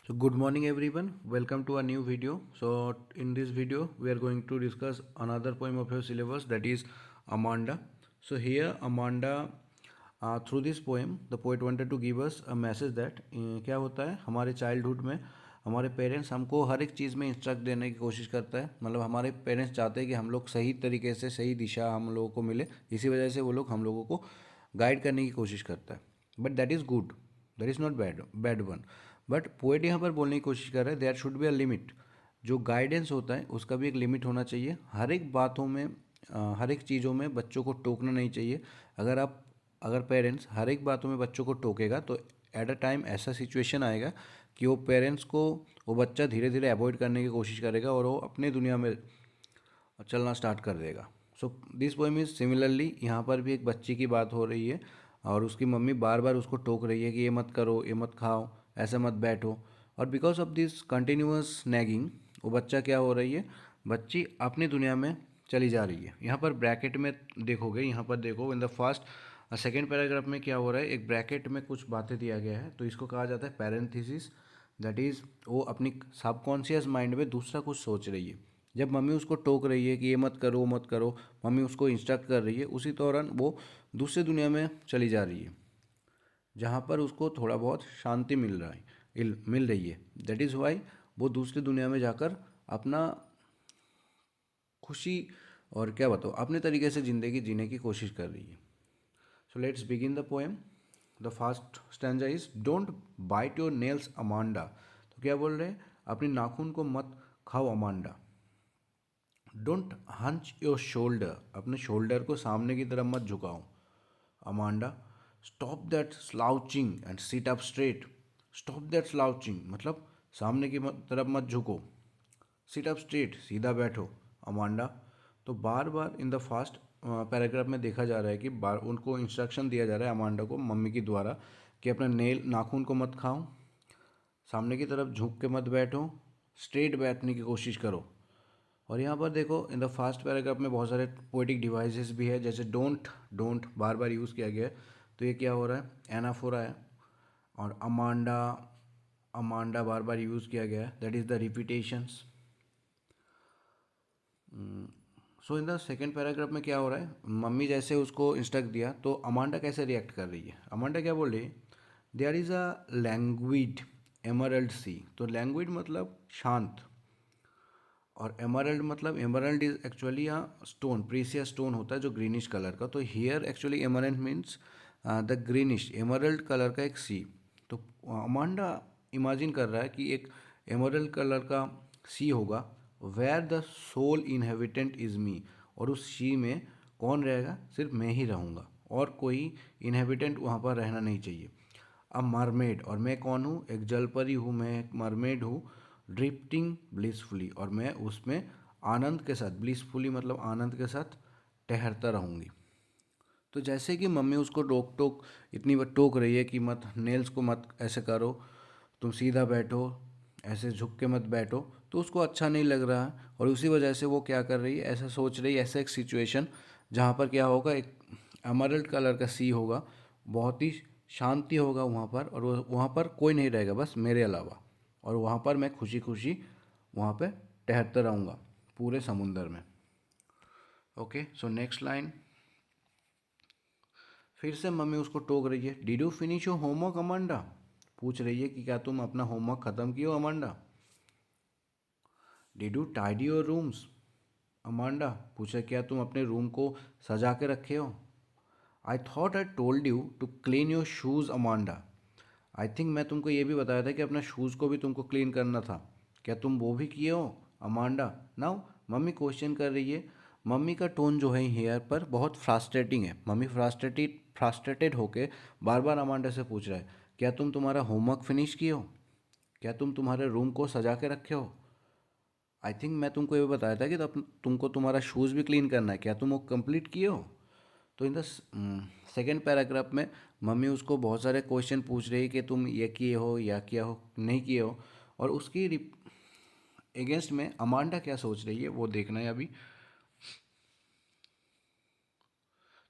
So good morning everyone. Welcome to a new video. So in this video we are going to discuss another poem of your syllabus, that is Amanda. So here Amanda, through this poem the poet wanted to give us a message that क्या होता है हमारे childhood में हमारे parents हमको हर एक चीज़ में instruct देने की कोशिश करता है। मतलब हमारे पेरेंट्स चाहते हैं कि हम लोग सही तरीके से सही दिशा हम लोगों को मिले, इसी वजह से वो लोग हम लोगों को गाइड करने की कोशिश करता है। But that is good, that is not bad one. But poet यहाँ पर बोलने की कोशिश कर रहे हैं there should be a limit. जो गाइडेंस होता है उसका भी एक लिमिट होना चाहिए। हर एक बातों में हर एक चीज़ों में बच्चों को टोकना नहीं चाहिए। अगर पेरेंट्स हर एक बातों में बच्चों को टोकेगा तो एट अ टाइम ऐसा सिचुएशन आएगा कि वो पेरेंट्स को वो बच्चा धीरे धीरे अवॉइड करने की कोशिश करेगा और वो अपने दुनिया में चलना स्टार्ट कर देगा। So this poem is similarly, यहाँ पर भी एक बच्ची की बात हो रही है और उसकी मम्मी बार बार उसको टोक रही है कि ये मत करो, ये मत खाओ, ऐसे मत बैठो। और because of this continuous nagging वो बच्चा क्या हो रही है, बच्ची अपनी दुनिया में चली जा रही है। यहाँ पर ब्रैकेट में देखोगे, यहाँ पर देखो in the first second paragraph में क्या हो रहा है, एक ब्रैकेट में कुछ बातें दिया गया है तो इसको कहा जाता है पैरेंथेसिस। दैट इज़ वो अपनी सबकॉन्शियस माइंड में दूसरा कुछ सोच रही है। जब मम्मी उसको टोक रही है कि ये मत करो वो मत करो, मम्मी उसको इंस्ट्रक्ट कर रही है, उसी दौरान वो दूसरी दुनिया में चली जा रही है जहाँ पर उसको थोड़ा बहुत शांति मिल रही है। दैट इज़ वाई वो दूसरी दुनिया में जाकर अपना खुशी और क्या बताओ अपने तरीके से ज़िंदगी जीने की कोशिश कर रही है। So let's begin the poem. The first stanza is don't bite your nails Amanda. तो क्या बोल रहे हैं, अपनी नाखून को मत खाओ Amanda. Don't hunch your shoulder, अपने शोल्डर को सामने की तरफ मत झुकाओ Amanda. Stop that slouching and sit up straight. Stop that slouching मतलब सामने की तरफ मत झुको, सिट अप स्ट्रेट सीधा बैठो अमांडा। तो बार बार इन द फर्स्ट पैराग्राफ में देखा जा रहा है कि बार उनको इंस्ट्रक्शन दिया जा रहा है अमांडा को मम्मी के द्वारा कि अपना नेल नाखून को मत खाओ, सामने की तरफ झुक के मत बैठो, स्ट्रेट बैठने की कोशिश करो। और यहाँ पर देखो इन द फर्स्ट पैराग्राफ में बहुत सारे पोएटिक डिवाइसेस भी है, जैसे don't don't bar bar use किया गया है। तो ये क्या हो रहा है, एनफ हो रहा है। और अमांडा अमांडा बार बार यूज़ किया गया है, that is the repetitions. So in the second paragraph में क्या हो रहा है, मम्मी जैसे उसको इंस्ट्रक्ट दिया तो अमांडा कैसे रिएक्ट कर रही है। अमांडा क्या बोल रही है, देयर इज़ अ लैंग्विड एमरल्ड सी। तो लैंग्विड मतलब शांत, और एमरल्ड मतलब emerald is actually a stone, precious stone होता है जो ग्रीनिश कलर का। तो here actually emerald means the greenish emerald colour का एक सी। तो अमांडा इमेजिन कर रहा है कि एक एमरल्ड कलर का सी होगा, where the sole inhabitant is me. और उस सी में कौन रहेगा, सिर्फ मैं ही रहूँगा और कोई इनहेबिटेंट वहाँ पर रहना नहीं चाहिए। अब मरमेड, और मैं कौन हूँ, एक जलपरी हूँ, मैं एक मरमेड हूँ। ड्रिफ्टिंग ब्लिसफुली, और मैं उसमें आनंद के साथ, ब्लिसफुली मतलब आनंद के साथ टहरता रहूँगी। तो जैसे कि मम्मी उसको रोक टोक इतनी बार टोक रही है कि मत नेल्स को मत ऐसे करो, तुम सीधा बैठो, ऐसे झुक के मत बैठो, तो उसको अच्छा नहीं लग रहा है और उसी वजह से वो क्या कर रही है, ऐसा सोच रही है, ऐसा एक सिचुएशन जहाँ पर क्या होगा, एक एमरल्ड कलर का सी होगा, बहुत ही शांति होगा वहाँ पर, और वहाँ पर कोई नहीं रहेगा बस मेरे अलावा, और वहाँ पर मैं खुशी खुशी वहाँ पे टहलता रहूँगा पूरे समुंदर में। Okay, so next line. फिर से मम्मी उसको टोक रही है, did you finish your homework Amanda. पूछ रही है कि क्या तुम अपना होमवर्क ख़त्म किए हो Amanda. Did you tidy your rooms Amanda, पूछा क्या तुम अपने रूम को सजा के रखे हो। I thought I told you to clean your shoes Amanda. I think मैं तुमको ये भी बताया था कि अपना शूज़ को भी तुमको क्लीन करना था, क्या तुम वो भी किए हो अमांडा। नाउ मम्मी क्वेश्चन कर रही है। मम्मी का टोन जो है हेयर पर बहुत फ्रस्ट्रेटिंग है। मम्मी फ्रस्ट्रेटेड होके बार बार अमांडा से पूछ रहा है, क्या तुम तुम्हारा होमवर्क फिनिश किए हो, क्या तुम तुम्हारे रूम को सजा के रखे हो। आई थिंक मैं तुमको ये बताया था कि तुमको तुम्हारा शूज़ भी क्लीन करना है, क्या तुम वो कंप्लीट किए हो। तो इन द सेकेंड पैराग्राफ में मम्मी उसको बहुत सारे क्वेश्चन पूछ रही है कि तुम ये किए हो या किया हो नहीं किए हो, और उसकी अगेंस्ट में अमांडा क्या सोच रही है वो देखना है अभी।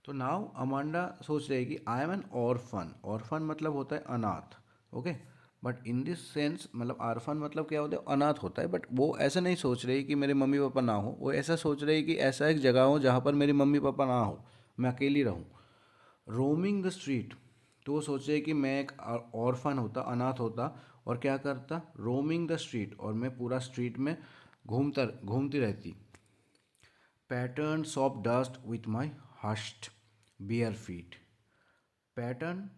तो नाउ अमांडा सोच रही है कि I am N orphan. Orphan मतलब होता है अनाथ। Okay, but in this sense मतलब आरफन मतलब क्या होता है, अनाथ होता है, बट वो ऐसा नहीं सोच रही कि मेरे मम्मी पापा ना हो, वो ऐसा सोच रही कि ऐसा एक जगह हो जहाँ पर मेरे मम्मी पापा ना हो, मैं अकेली रहूँ। रोमिंग द स्ट्रीट, तो वो सोचे कि मैं एक ऑर्फन होता, अनाथ होता, और क्या करता, रोमिंग द स्ट्रीट, और मैं पूरा स्ट्रीट में घूमती रहती। Patterns of dust with my hushed bare feet. Pattern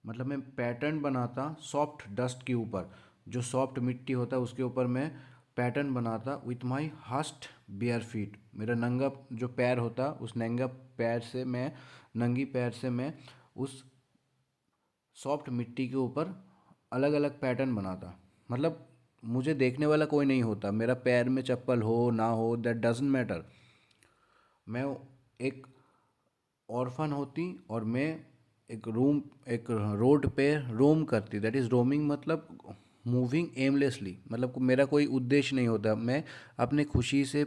मतलब मैं पैटर्न बनाता सॉफ्ट डस्ट के ऊपर, जो सॉफ्ट मिट्टी होता है उसके ऊपर मैं पैटर्न बनाता with my hushed bare feet, मेरा नंगा जो पैर होता, उस नंगा पैर से मैं, नंगी पैर से मैं उस सॉफ्ट मिट्टी के ऊपर अलग अलग पैटर्न बनाता। मतलब मुझे देखने वाला कोई नहीं होता, मेरा पैर में चप्पल हो ना हो दैट डजेंट मैटर, मैं एक ऑर्फन होती और मैं एक रोड पे रोम करती, दैट इज़ रोमिंग मतलब मूविंग एमलेसली, मतलब मेरा कोई उद्देश्य नहीं होता, मैं अपने खुशी से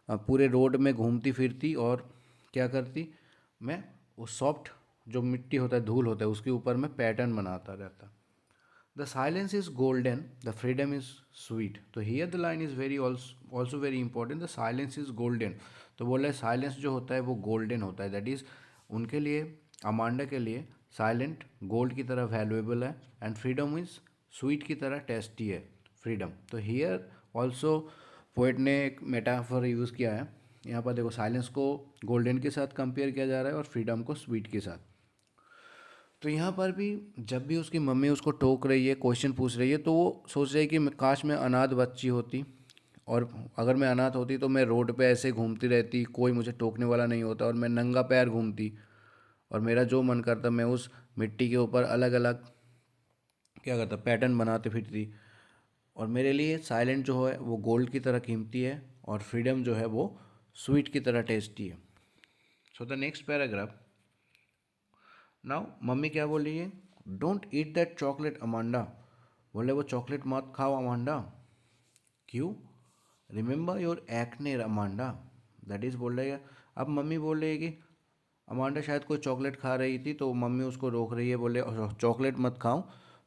पूरे रोड में घूमती फिरती और क्या करती, मैं वो सॉफ्ट जो मिट्टी होता है, धूल होता है, उसके ऊपर मैं पैटर्न बनाता रहता। The silence is golden, the freedom is sweet. तो here the line is very also very important, the silence is golden. तो बोल रहे साइलेंस जो होता है वो गोल्डन होता है, दैट इज उनके लिए, अमांडा के लिए साइलेंट गोल्ड की तरह वैल्यूएबल है, एंड फ्रीडम इज स्वीट की तरह टेस्टी है फ्रीडम। तो हियर ऑल्सो पोइट ने एक मेटाफर यूज़ किया है, यहाँ पर देखो साइलेंस को गोल्डन के साथ कंपेयर किया जा रहा है और फ्रीडम को स्वीट के साथ। तो यहाँ पर भी जब भी उसकी मम्मी उसको टोक रही है, क्वेश्चन पूछ रही है, तो वो सोच रही है कि काश मैं अनाथ बच्ची होती, और अगर मैं अनाथ होती तो मैं रोड पे ऐसे घूमती रहती, कोई मुझे टोकने वाला नहीं होता, और मैं नंगा पैर घूमती, और मेरा जो मन करता मैं उस मिट्टी के ऊपर अलग अलग क्या करता, पैटर्न बनाते फिरती। और मेरे लिए साइलेंट जो है वो गोल्ड की तरह कीमती है, और फ्रीडम जो है वो स्वीट की तरह टेस्टी है। So the next paragraph, now mummy क्या बोल रही है, don't eat that chocolate Amanda, बोले वो चॉकलेट मत खाओ अमांडा। क्यों, remember your acne Amanda, that is बोल रही है। अब मम्मी बोल रही है कि अमांडा शायद कोई चॉकलेट खा रही थी, तो मम्मी उसको रोक रही है, बोले चॉकलेट मत खाओ,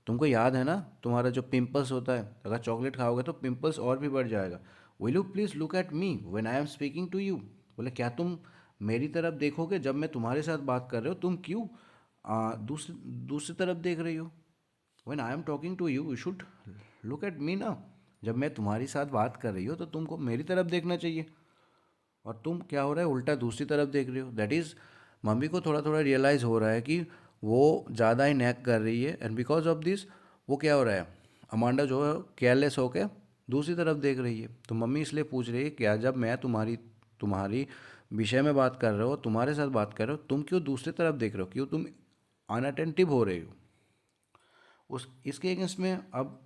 तुमको याद है ना तुम्हारा जो पिंपल्स होता है, अगर चॉकलेट खाओगे तो पिंपल्स और भी बढ़ जाएगा। Will you please look at me when I am speaking to you, बोले क्या तुम मेरी तरफ देखोगे जब मैं तुम्हारे साथ बात कर रहे हो, तुम क्यों दूसरी दूसरी तरफ देख रही हो। When I am talking to you you should look at me ना, जब मैं तुम्हारी साथ बात कर रही हो तो तुमको मेरी तरफ देखना चाहिए, और तुम क्या हो रहा है उल्टा दूसरी तरफ देख रहे हो। दैट इज़ मम्मी को थोड़ा थोड़ा रियलाइज़ हो रहा है कि वो ज़्यादा ही नैक कर रही है, एंड बिकॉज ऑफ दिस वो क्या हो रहा है, अमांडा जो है केयरलेस होकर दूसरी तरफ देख रही है। तो मम्मी इसलिए पूछ रही है, क्या जब मैं तुम्हारी तुम्हारी विषय में बात कर रहे हो, तुम्हारे साथ बात कर रहे हो, तुम क्यों दूसरी तरफ देख रहे हो, क्यों तुम अनअटेंटिव हो रहे हो। उस इसके अगेंस्ट में अब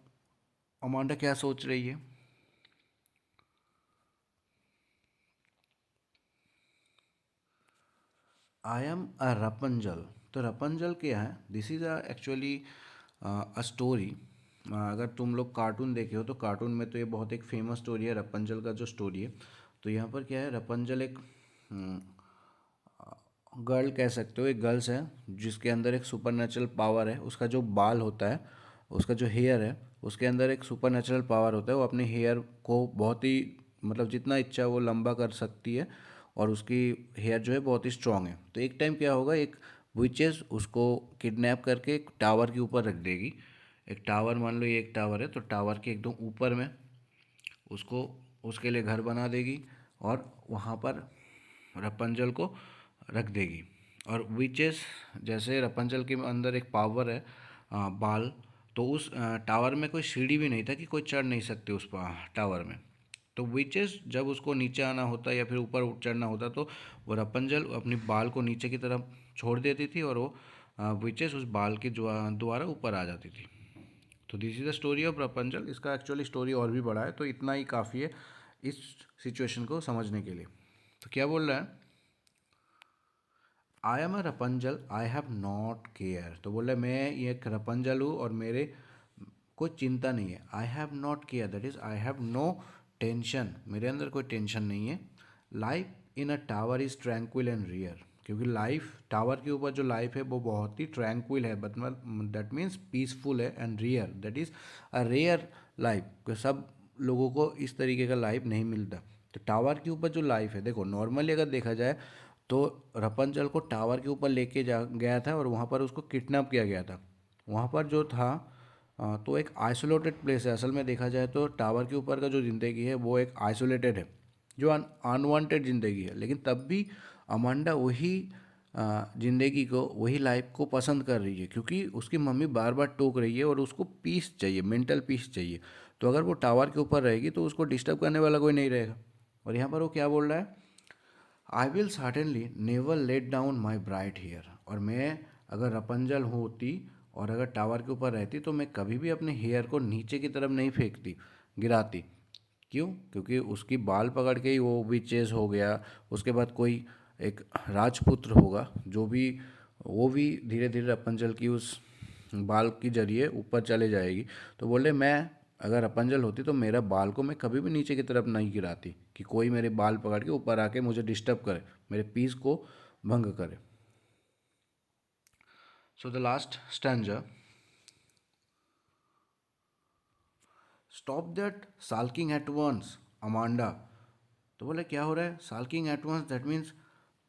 अमांडा क्या सोच रही है, आई एम अ रपंजल। तो रपंजल क्या है, this is a actually a story. अगर तुम लोग कार्टून देखे हो तो कार्टून में तो ये बहुत एक फेमस स्टोरी है रपंजल का जो स्टोरी है। तो यहाँ पर क्या है, रपंजल एक गर्ल कह सकते हो, एक गर्ल्स है जिसके अंदर एक सुपर नेचुरल पावर है, उसका जो बाल होता है, उसका जो हेयर है, उसके अंदर एक सुपर नेचुरल पावर होता है, वो अपने हेयर को बहुत ही मतलब जितना इच्छा वो लंबा कर सकती है, और उसकी हेयर जो है बहुत ही स्ट्रांग है। तो एक टाइम क्या होगा, एक विचेस उसको किडनैप करके एक टावर के ऊपर रख देगी। एक टावर, मान लो ये एक टावर है, तो टावर के एकदम ऊपर में उसको उसके लिए घर बना देगी, और वहाँ पर रपंजल को रख देगी। और विचेस, जैसे रपंजल के अंदर एक पावर है बाल, तो उस टावर में कोई सीढ़ी भी नहीं था कि कोई चढ़ नहीं सकते उस टावर में। तो विचेस जब उसको नीचे आना होता या फिर ऊपर चढ़ना होता, तो वो रपंजल अपनी बाल को नीचे की तरफ छोड़ देती थी, और वो विचेस उस बाल के द्वारा ऊपर आ जाती थी। तो this is the story of Rapunzel. इसका एक्चुअली स्टोरी और भी बड़ा है, तो इतना ही काफ़ी है इस सिचुएशन को समझने के लिए। तो क्या बोल रहा है, I am a Rapunzel I have not care. तो बोल रहे मैं ये एक रपंजल हूँ और मेरे कोई चिंता नहीं है। I have not care, that is I have no tension, मेरे अंदर कोई टेंशन नहीं है। Life in a tower is tranquil and rare, क्योंकि लाइफ टावर के ऊपर जो लाइफ है वो बहुत ही ट्रैंक्विल है, मतलब दैट मीन्स पीसफुल है and rare, that is a rare life. सब लोगों को इस तरीके का लाइफ नहीं मिलता। तो टावर के ऊपर जो लाइफ है, देखो नॉर्मली अगर देखा जाए तो रपंचल को टावर के ऊपर लेके जा गया था और वहाँ पर उसको किडनैप किया गया था। वहाँ पर जो था तो एक आइसोलेटेड प्लेस है। असल में देखा जाए तो टावर के ऊपर का जो ज़िंदगी है वो एक आइसोलेटेड है, जो अनवांटेड ज़िंदगी है। लेकिन तब भी अमांडा वही ज़िंदगी को, वही लाइफ को पसंद कर रही है, क्योंकि उसकी मम्मी बार बार टोक रही है और उसको पीस चाहिए, मेंटल पीस चाहिए। तो अगर वो टावर के ऊपर रहेगी तो उसको डिस्टर्ब करने वाला कोई नहीं रहेगा। और यहाँ पर वो क्या बोल रहा है, I will certainly never let down my bright hair. और मैं अगर रपंजल होती और अगर टावर के ऊपर रहती तो मैं कभी भी अपने हेयर को नीचे की तरफ नहीं फेंकती, गिराती। क्यों? क्योंकि उसकी बाल पकड़ के ही वो भी चेज हो गया। उसके बाद कोई एक राजपुत्र होगा जो भी, वो भी धीरे धीरे रपंजल की उस बाल की जरिए ऊपर चले जाएगी। तो बोले मैं अगर रपंजल होती तो मेरा बाल को मैं कभी भी नीचे की तरफ नहीं गिराती कि कोई मेरे बाल पकड़ के ऊपर आके मुझे डिस्टर्ब करे, मेरे पीस को भंग करे। So the last stanza, stop that sulking at once Amanda. तो बोले क्या हो रहा है sulking at once, that means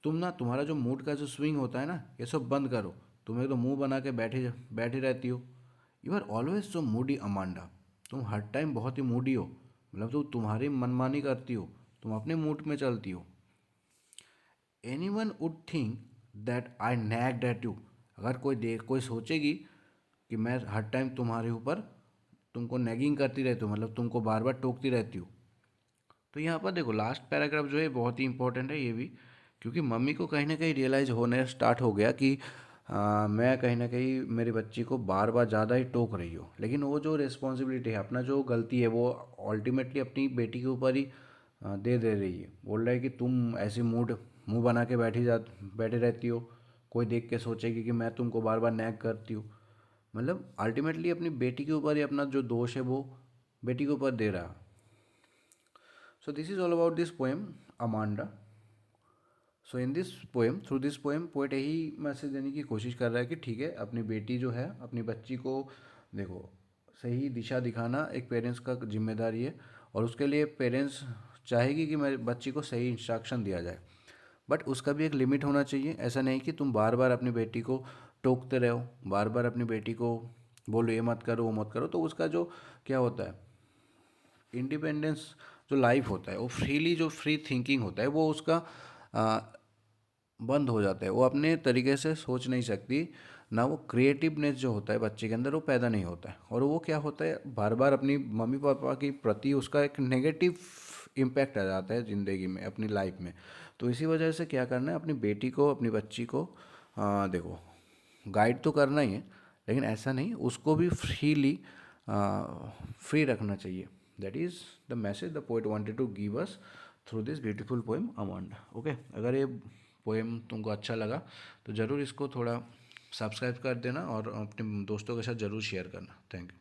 तुम ना, तुम्हारा जो मूड का जो स्विंग होता है ना, ये सब बंद करो। तुम एक तो मुंह बना के बैठी बैठी रहती हो। You are always so moody Amanda. तुम हर टाइम बहुत ही मूडी हो, मतलब तुम तुम्हारी मनमानी करती हो, तुम अपने मूड में चलती हो। Anyone would think that I nagged at you. अगर कोई सोचेगी कि मैं हर टाइम तुम्हारे ऊपर, तुमको नैगिंग करती रहती हूँ, मतलब तुमको बार बार टोकती रहती हूँ। तो यहाँ पर देखो लास्ट पैराग्राफ जो है बहुत ही इंपॉर्टेंट है ये भी, क्योंकि मम्मी को कहीं ना कहीं रियलाइज़ होने स्टार्ट हो गया कि मैं कहीं ना कहीं मेरी बच्ची को बार बार ज़्यादा ही टोक रही हूँ। लेकिन वो जो रिस्पॉन्सिबिलिटी है, अपना जो गलती है, वो अल्टीमेटली अपनी बेटी के ऊपर ही दे रही है। बोल रहा है कि तुम ऐसी मुंह बना के बैठी रहती हो, कोई देख के सोचेगी कि मैं तुमको बार बार नैग करती हूँ। मतलब अल्टीमेटली अपनी बेटी के ऊपर ही अपना जो दोष है वो बेटी के ऊपर दे रहा। So this is all about this poem Amanda. So in this poem, through this poem poet यही मैसेज देने की कोशिश कर रहा है कि ठीक है, अपनी बेटी जो है, अपनी बच्ची को देखो सही दिशा दिखाना एक पेरेंट्स का जिम्मेदारी है। और उसके लिए पेरेंट्स चाहेगी कि मेरे बच्ची को सही इंस्ट्रक्शन दिया जाए, बट उसका भी एक लिमिट होना चाहिए। ऐसा नहीं कि तुम बार बार अपनी बेटी को टोकते रहो, बार बार अपनी बेटी को बोलो ये मत करो वो मत करो। तो उसका जो क्या होता है, इंडिपेंडेंस जो लाइफ होता है, वो फ्रीली जो फ्री थिंकिंग होता है वो उसका आ, बंद हो जाता है। वो अपने तरीके से सोच नहीं सकती, ना वो क्रिएटिवनेस जो होता है बच्चे के अंदर वो पैदा नहीं होता है। और वो क्या होता है, बार बार अपनी मम्मी पापा के प्रति उसका एक नेगेटिव इम्पैक्ट आ जाता है ज़िंदगी में, अपनी लाइफ में। तो इसी वजह से क्या करना है, अपनी बेटी को, अपनी बच्ची को देखो गाइड तो करना ही है, लेकिन ऐसा नहीं, उसको भी फ्री रखना चाहिए। That is the message the poet wanted to give us through this beautiful poem Amanda. Okay, अगर ये पोएम तुमको अच्छा लगा तो ज़रूर इसको थोड़ा सब्सक्राइब कर देना और अपने दोस्तों के साथ ज़रूर शेयर करना। Thank you.